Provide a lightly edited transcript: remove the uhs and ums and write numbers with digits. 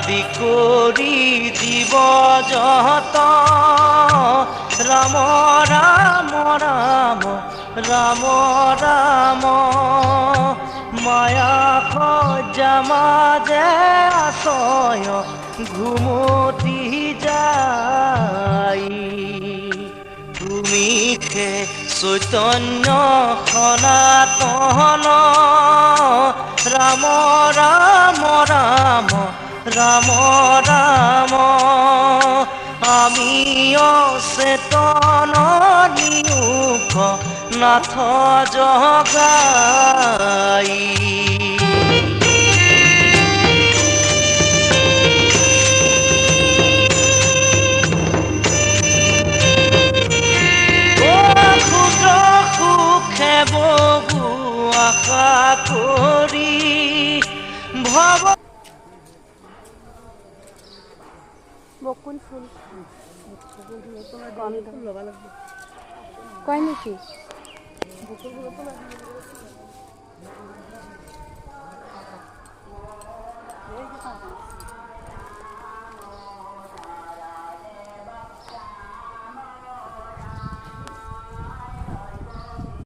আদি কৰি জীৱ জহত ৰাম ৰাম ৰাম ৰাম ৰাম মায়া সজ্জা মাজে আছয় ঘুমতি যায় তুমি খে চৈতন্য সনাতন ৰাম ৰাম ৰাম ৰাম ৰাম আমি অচেতন নিয়োগ নাথ জগাই বহু আশা কৰি ভৱ বকুল ফুল কয় নেকি